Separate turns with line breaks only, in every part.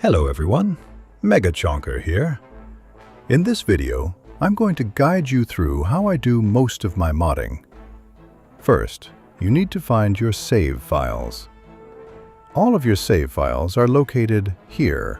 Hello everyone, Mega Chonker here. In this video, I'm going to guide you through how I do most of my modding. First, you need to find your save files. All of your save files are located here.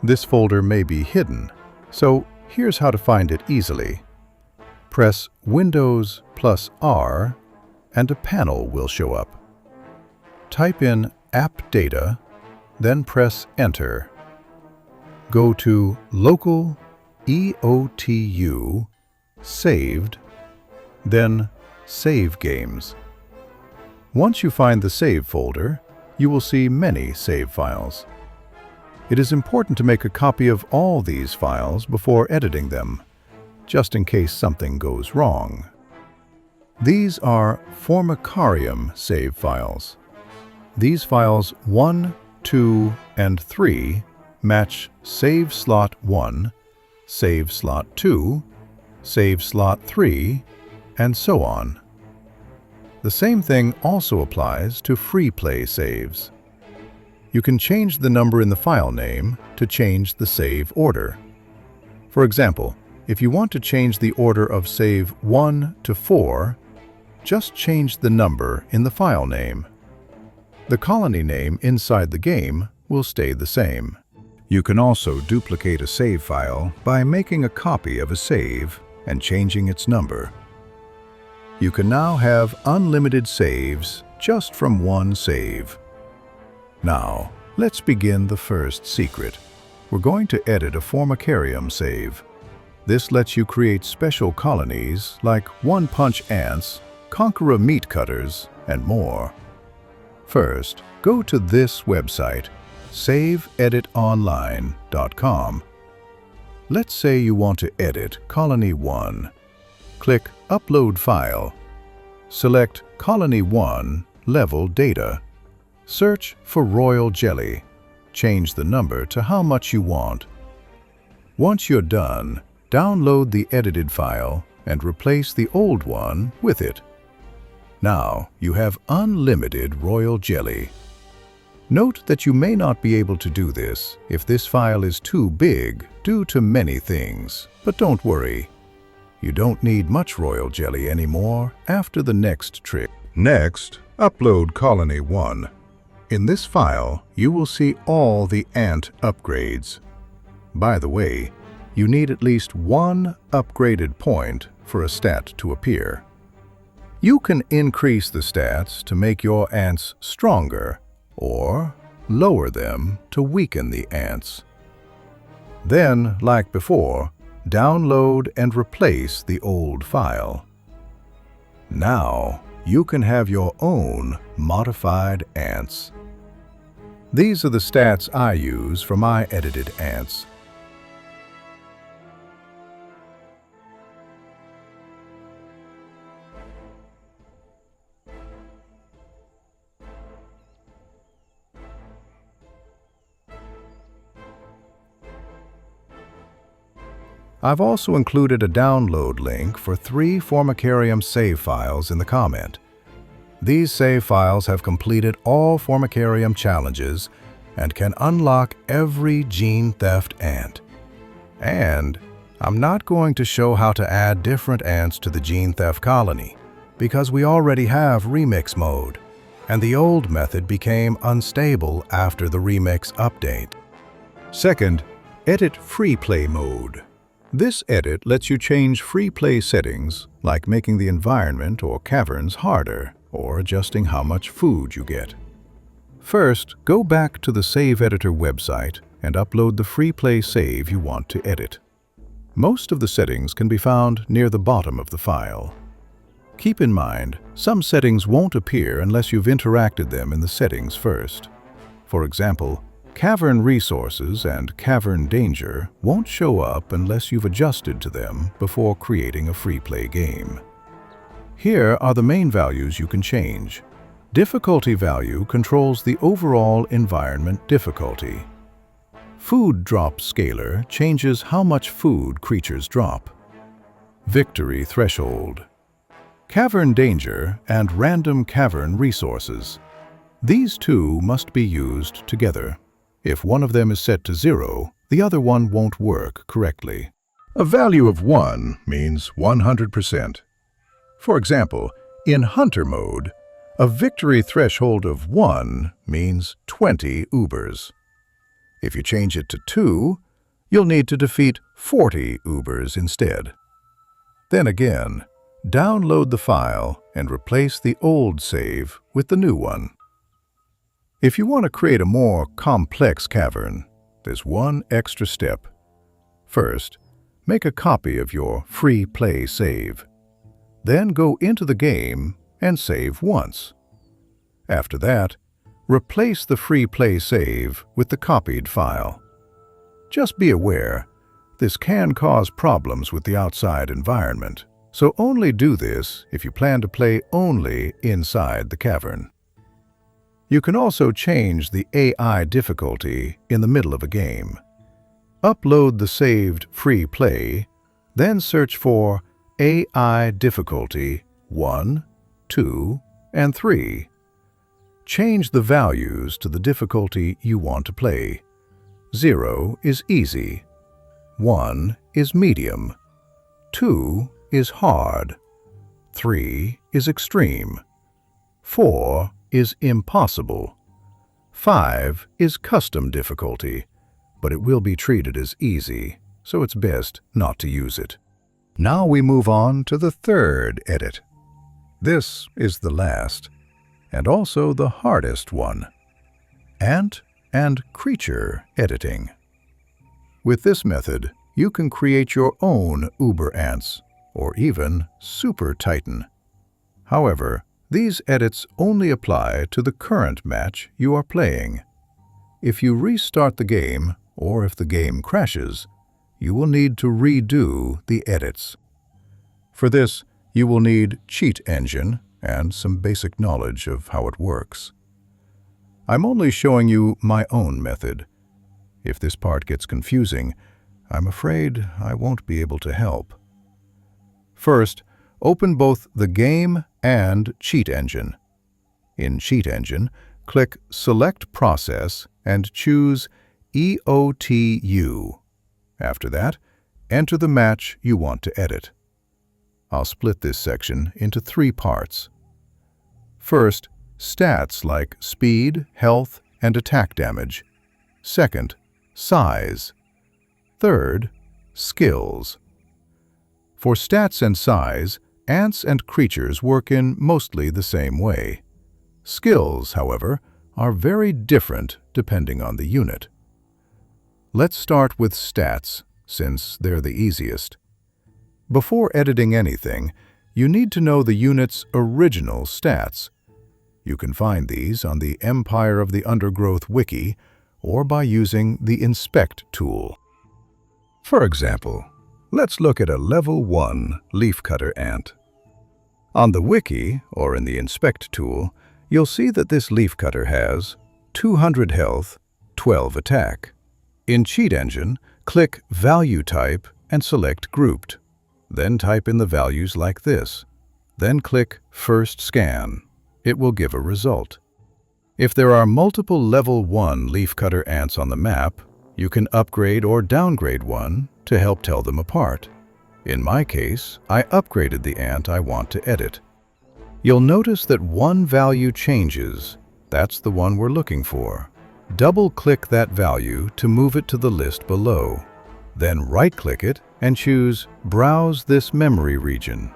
This folder may be hidden, so here's how to find it easily. Press Windows plus R and a panel will show up. Type in App Data, then press Enter. Go to Local EOTU, Saved, then Save Games. Once you find the save folder, you will see many save files. It is important to make a copy of all these files before editing them, just in case something goes wrong. These are Formicarium save files. These files 1, 2, and 3 match Save Slot 1, Save Slot 2, Save Slot 3, and so on. The same thing also applies to free play saves. You can change the number in the file name to change the save order. For example, if you want to change the order of save 1 to 4, just change the number in the file name. The colony name inside the game will stay the same. You can also duplicate a save file by making a copy of a save and changing its number. You can now have unlimited saves just from one save. Now, let's begin the first secret. We're going to edit a Formicarium save. This lets you create special colonies like one-punch ants, conqueror meat cutters, and more. First, go to this website, saveeditonline.com. Let's say you want to edit Colony 1. Click Upload File. Select Colony 1 Level Data. Search for Royal Jelly. Change the number to how much you want. Once you're done, download the edited file and replace the old one with it. Now you have unlimited royal jelly. Note that you may not be able to do this if this file is too big due to many things, but don't worry. You don't need much royal jelly anymore after the next trick. Next, upload Colony 1. In this file, you will see all the ant upgrades. By the way, you need at least one upgraded point for a stat to appear. You can increase the stats to make your ants stronger, or lower them to weaken the ants. Then, like before, download and replace the old file. Now, you can have your own modified ants. These are the stats I use for my edited ants. I've also included a download link for 3 Formicarium save files in the comment. These save files have completed all Formicarium challenges and can unlock every gene theft ant. And I'm not going to show how to add different ants to the gene theft colony, because we already have remix mode, and the old method became unstable after the remix update. Second, edit free play mode. This edit lets you change free play settings, like making the environment or caverns harder, or adjusting how much food you get. First, go back to the Save Editor website and upload the free play save you want to edit. Most of the settings can be found near the bottom of the file. Keep in mind, some settings won't appear unless you've interacted them in the settings first. For example, Cavern Resources and Cavern Danger won't show up unless you've adjusted to them before creating a free play game. Here are the main values you can change. Difficulty value controls the overall environment difficulty. Food Drop Scaler changes how much food creatures drop. Victory Threshold. Cavern Danger and Random Cavern Resources. These two must be used together. If one of them is set to 0, the other one won't work correctly.
A value of 1 means 100%. For example, in hunter mode, a victory threshold of 1 means 20 ubers. If you change it to 2, you'll need to defeat 40 ubers instead. Then again, download the file and replace the old save with the new one. If you want to create a more complex cavern, there's one extra step. First, make a copy of your free play save. Then go into the game and save once. After that, replace the free play save with the copied file. Just be aware, this can cause problems with the outside environment, so only do this if you plan to play only inside the cavern. You can also change the AI difficulty in the middle of a game. Upload the saved free play, then search for AI difficulty 1, 2, and 3. Change the values to the difficulty you want to play. 0 is easy, 1 is medium, 2 is hard, 3 is extreme, 4 is impossible, 5 is custom difficulty, but it will be treated as easy, so it's best not to use it. Now we move on to the third edit. This is the last, and also the hardest one: ant and creature editing. With this method, you can create your own uber ants, or even super titan. However, these edits only apply to the current match you are playing. If you restart the game, or if the game crashes, you will need to redo the edits. For this, you will need Cheat Engine and some basic knowledge of how it works. I'm only showing you my own method. If this part gets confusing, I'm afraid I won't be able to help. First, open both the Game and Cheat Engine. In Cheat Engine, click Select Process and choose EOTU. After that, enter the match you want to edit. I'll split this section into 3 parts. First, stats like speed, health, and attack damage. Second, size. Third, skills. For stats and size, ants and creatures work in mostly the same way. Skills, however, are very different depending on the unit. Let's start with stats, since they're the easiest. Before editing anything, you need to know the unit's original stats. You can find these on the Empire of the Undergrowth wiki or by using the Inspect tool. For example, let's look at a level 1 leafcutter ant. On the wiki, or in the Inspect tool, you'll see that this leafcutter has 200 health, 12 attack. In Cheat Engine, click Value Type and select Grouped. Then type in the values like this. Then click First Scan. It will give a result. If there are multiple level 1 leafcutter ants on the map, you can upgrade or downgrade one to help tell them apart. In my case, I upgraded the ant I want to edit. You'll notice that one value changes. That's the one we're looking for. Double-click that value to move it to the list below. Then right-click it and choose Browse this memory region.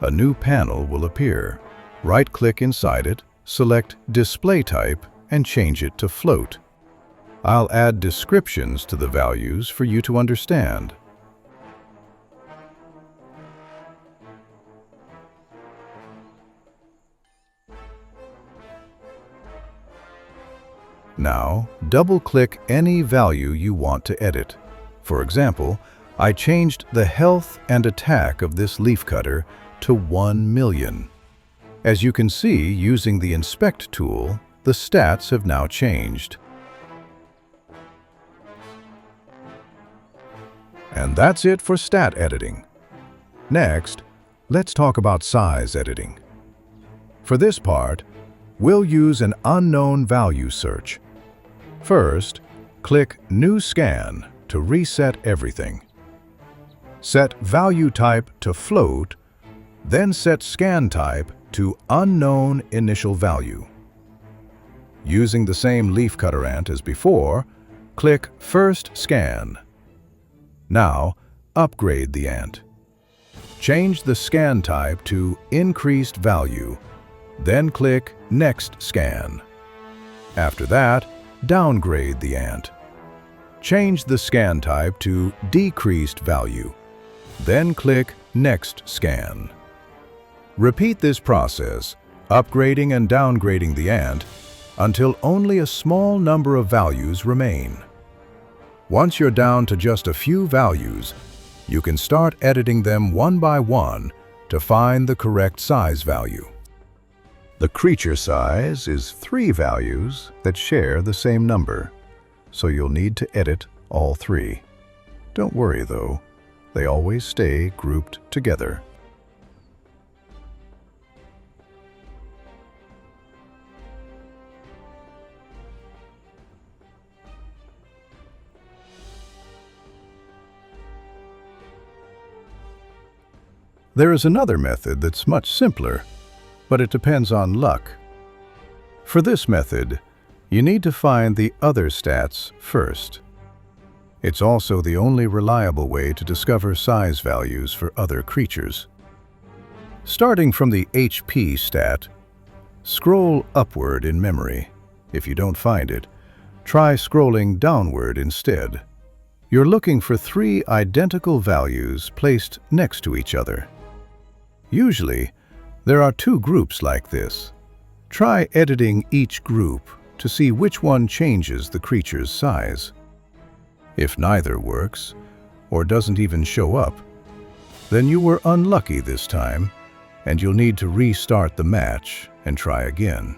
A new panel will appear. Right-click inside it, select Display Type, and change it to Float. I'll add descriptions to the values for you to understand. Now, double-click any value you want to edit. For example, I changed the health and attack of this leafcutter to 1 million. As you can see, using the Inspect tool, the stats have now changed. And that's it for stat editing. Next, let's talk about size editing. For this part, we'll use an unknown value search. First, Click New Scan to reset everything. Set Value Type to Float, then set Scan Type to Unknown Initial Value. Using the same leafcutter ant as before, click First Scan. Now, upgrade the ant. Change the scan type to Increased Value, then click Next Scan. After that, downgrade the ant. Change the scan type to Decreased Value, then click Next Scan. Repeat this process, upgrading and downgrading the ant, until only a small number of values remain. Once you're down to just a few values, you can start editing them one by one to find the correct size value. The creature size is 3 values that share the same number, so you'll need to edit all 3. Don't worry though, they always stay grouped together. There is another method that's much simpler, but it depends on luck. For this method, you need to find the other stats first. It's also the only reliable way to discover size values for other creatures. Starting from the HP stat, scroll upward in memory. If you don't find it, try scrolling downward instead. You're looking for 3 identical values placed next to each other. Usually, there are 2 groups like this. Try editing each group to see which one changes the creature's size. If neither works, or doesn't even show up, then you were unlucky this time, and you'll need to restart the match and try again.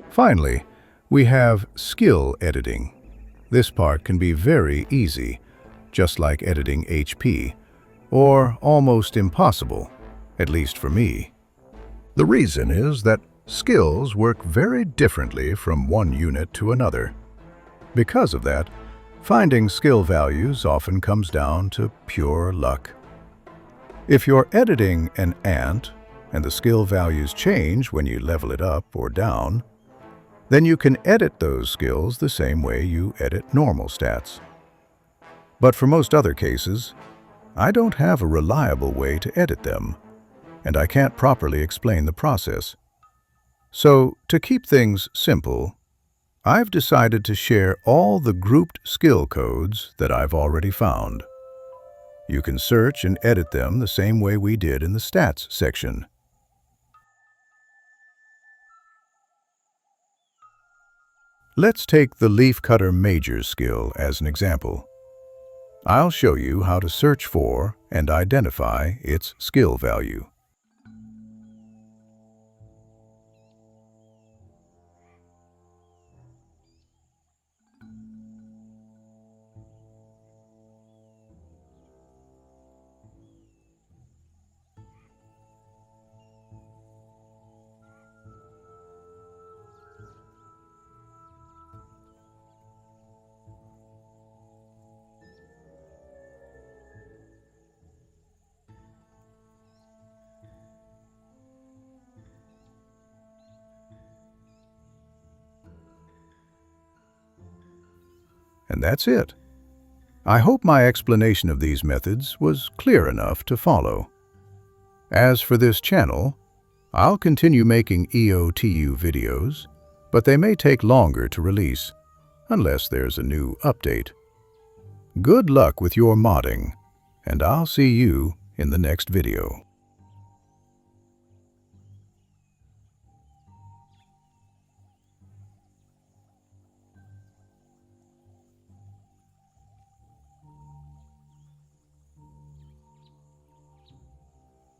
Finally, we have skill editing. This part can be very easy, just like editing HP, or almost impossible, at least for me. The reason is that skills work very differently from one unit to another. Because of that, finding skill values often comes down to pure luck. If you're editing an ant and the skill values change when you level it up or down, then you can edit those skills the same way you edit normal stats. But for most other cases, I don't have a reliable way to edit them, and I can't properly explain the process. So, to keep things simple, I've decided to share all the grouped skill codes that I've already found. You can search and edit them the same way we did in the Stats section. Let's take the Leafcutter Major skill as an example. I'll show you how to search for and identify its skill value. And that's it.
I hope my explanation of these methods was clear enough to follow. As for this channel, I'll continue making EOTU videos, but they may take longer to release, unless there's a new update. Good luck with your modding, and I'll see you in the next video.